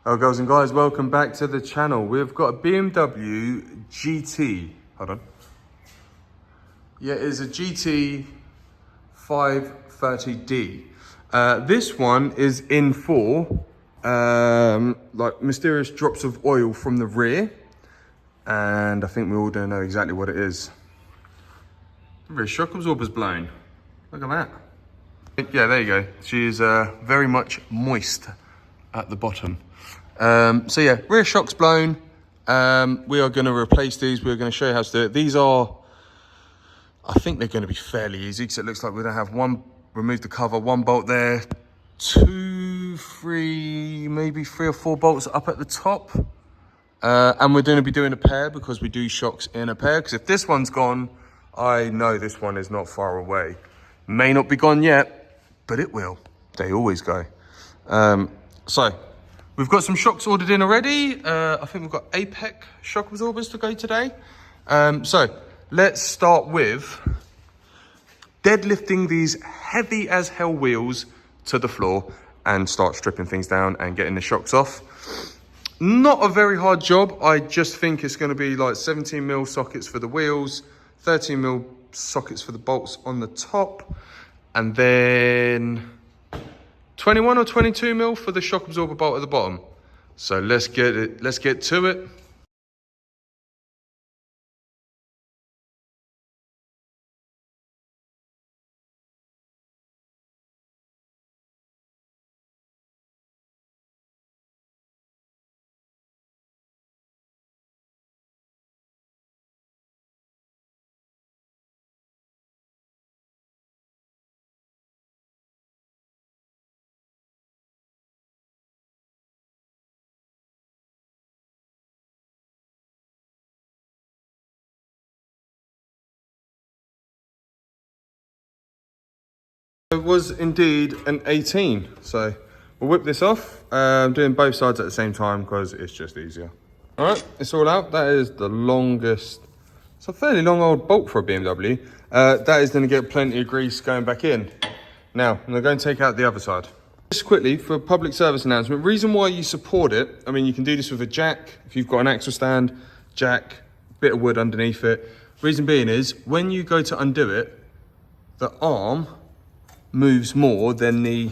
Hello girls and guys, welcome back to the channel. We've got a BMW GT, hold on. Yeah, it is a GT 530D. This one is in for like mysterious drops of oil from the rear. And I think we all don't know exactly what it is. The rear shock absorber's blown. Look at that. Yeah, there you go. She is very much moist at the bottom. So yeah, rear shock's blown. We are going to replace these. We're going to show you how to do it. These are, I think they're going to be fairly easy because it looks like we're going to have one, remove the cover, one bolt there, maybe three or four bolts up at the top. And we're going to be doing a pair because we do shocks in a pair. Because if this one's gone, I know this one is not far away. May not be gone yet, but it will. They always go. So we've got some shocks ordered in already. I think we've got APEC shock absorbers to go today. So let's start with deadlifting these heavy as hell wheels to the floor and start stripping things down and getting the shocks off. Not a very hard job. I just think it's going to be like 17mm sockets for the wheels, 13mm sockets for the bolts on the top, and then 21 or 22mm for the shock absorber bolt at the bottom. So let's get to it. It was indeed an 18, so we'll whip this off. I'm doing both sides at the same time because it's just easier. All right, it's all out. That is the longest, it's a fairly long old bolt for a BMW. That is going to get plenty of grease going back in. Now, I'm going to take out the other side. Just quickly, for a public service announcement, reason why you support it, I mean, you can do this with a jack. If you've got an axle stand, jack, bit of wood underneath it. Reason being is, when you go to undo it, the arm moves more than the,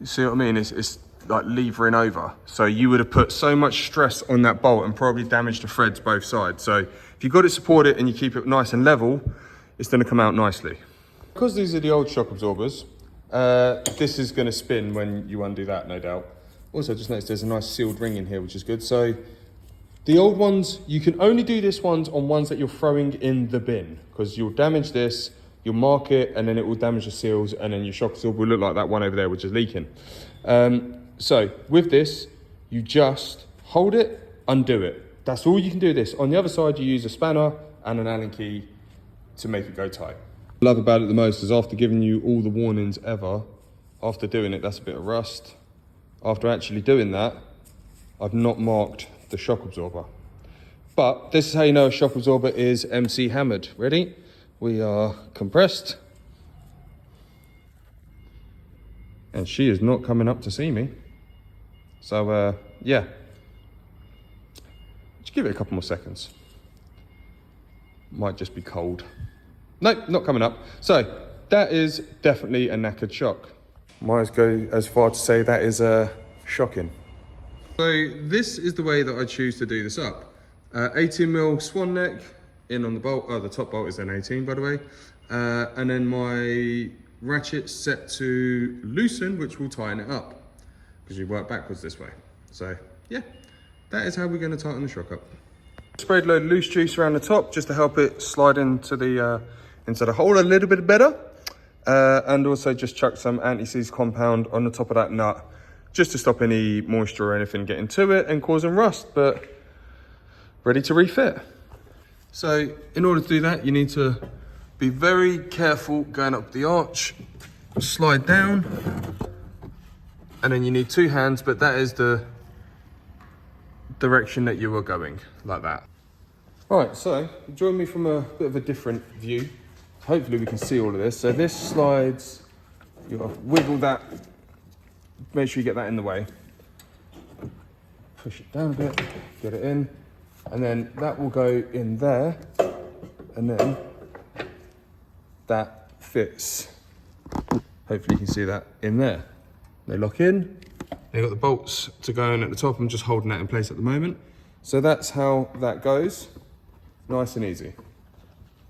you see what I mean? It's like levering over. So you would have put so much stress on that bolt and probably damaged the threads both sides. So if you've got it supported and you keep it nice and level, it's going to come out nicely. Because these are the old shock absorbers, this is going to spin when you undo that, no doubt. Also, just noticed there's a nice sealed ring in here, which is good. So the old ones, you can only do this ones on ones that you're throwing in the bin, because you'll damage this, you'll mark it, and then it will damage the seals, and then your shock absorber will look like that one over there, which is leaking. So with this, you just hold it, undo it. That's all you can do with this. On the other side, you use a spanner and an Allen key to make it go tight. What I love about it the most is after giving you all the warnings ever, after doing it, that's a bit of rust. After actually doing that, I've not marked the shock absorber. But this is how you know a shock absorber is MC hammered. Ready? We are compressed. And she is not coming up to see me. So, yeah. Just give it a couple more seconds. Might just be cold. Nope, not coming up. So, that is definitely a knackered shock. Might go as far to say that is shocking. So, this is the way that I choose to do this up. 18mm swan neck in on the bolt. Oh, the top bolt is an 18, by the way. And then my ratchet set to loosen, which will tighten it up because you work backwards this way. So yeah, that is how we're going to tighten the shock up. Sprayed a load of loose juice around the top just to help it slide into the hole a little bit better. And also just chuck some anti-seize compound on the top of that nut just to stop any moisture or anything getting to it and causing rust, but ready to refit. So in order to do that, you need to be very careful going up the arch, slide down, and then you need two hands, but that is the direction that you are going, like that. All right, so join me from a bit of a different view. Hopefully we can see all of this. So this slides, you wiggle that, make sure you get that in the way. push it down a bit, get it in, and then that will go in there, and then that fits. Hopefully you can see that in there. They lock in. They've got the bolts to go in at the top. I'm just holding that in place at the moment. So that's how that goes. Nice and easy.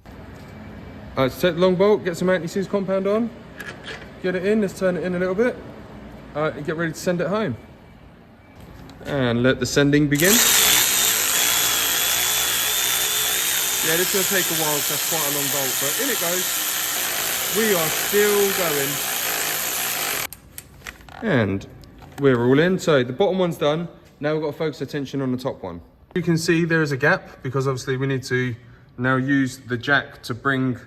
All right, so take the long bolt, get some anti-seize compound on, get it in, let's turn it in a little bit, and get ready to send it home. And let the sending begin. Yeah, this is going to take a while, so that's quite a long bolt, but in it goes. We are still going. And we're all in. So the bottom one's done. Now we've got to focus attention on the top one. You can see there is a gap because obviously we need to now use the jack to bring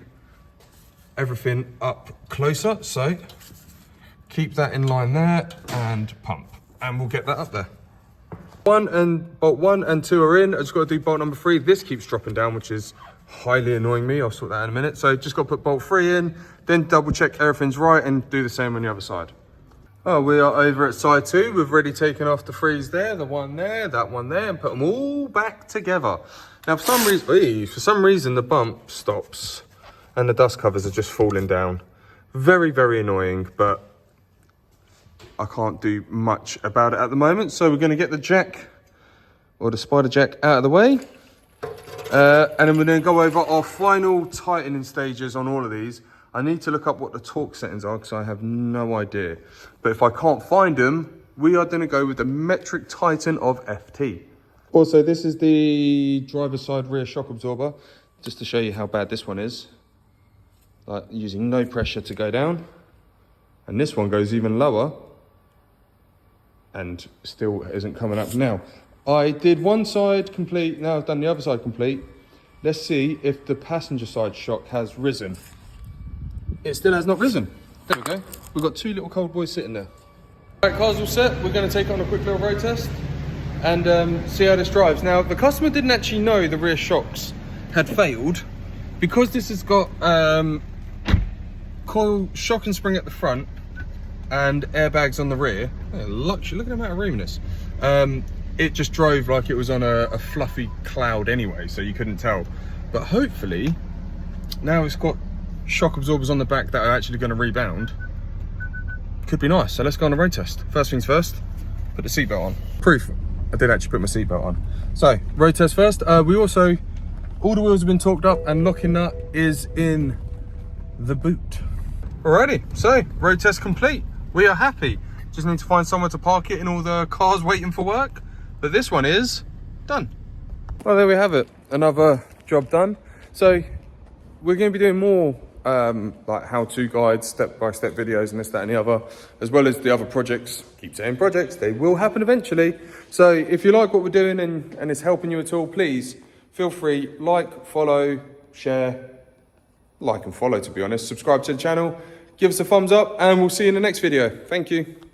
everything up closer. So keep that in line there and pump, and we'll get that up there. Bolt 1 and 2 are in. I just got to do bolt number 3. This keeps dropping down, which is highly annoying me. I'll sort that in a minute. So just got to put bolt 3 in, then double check everything's right and do the same on the other side. Oh, we are over at side 2. We've already taken off the 3s there, the one there, that one there, and put them all back together. Now, for some reason, the bump stops and the dust covers are just falling down. Very, very annoying, but I can't do much about it at the moment. So we're going to get the jack, or the spider jack, out of the way. And then we're going to go over our final tightening stages on all of these. I need to look up what the torque settings are because I have no idea. But if I can't find them, we are going to go with the metric tighten of FT. Also, this is the driver's side rear shock absorber, just to show you how bad this one is. Like, using no pressure to go down. And this one goes even lower and still isn't coming up. Now, I did one side complete, now I've done the other side complete. Let's see if the passenger side shock has risen. It still has not risen. There we go. We've got 2 little cold boys sitting there. All right, car's all set. We're going to take it on a quick little road test and see how this drives. Now, the customer didn't actually know the rear shocks had failed because this has got coil shock and spring at the front and airbags on the rear. Look at the amount of room in this. It just drove like it was on a fluffy cloud anyway, so you couldn't tell. But hopefully, now it's got shock absorbers on the back that are actually going to rebound. Could be nice. So let's go on a road test. First things first, put the seatbelt on. Proof, I did actually put my seatbelt on. So road test first. We also, all the wheels have been torqued up and locking nut is in the boot. Alrighty, so road test complete. We are happy. Just need to find somewhere to park it in all the cars waiting for work. But this one is done. Well, there we have it. Another job done. So we're going to be doing more like how-to guides, step-by-step videos and this, that and the other, as well as the other projects. Keep saying projects, they will happen eventually. So if you like what we're doing and it's helping you at all, please feel free, like, follow, share, like and follow to be honest, subscribe to the channel, give us a thumbs up and we'll see you in the next video. Thank you.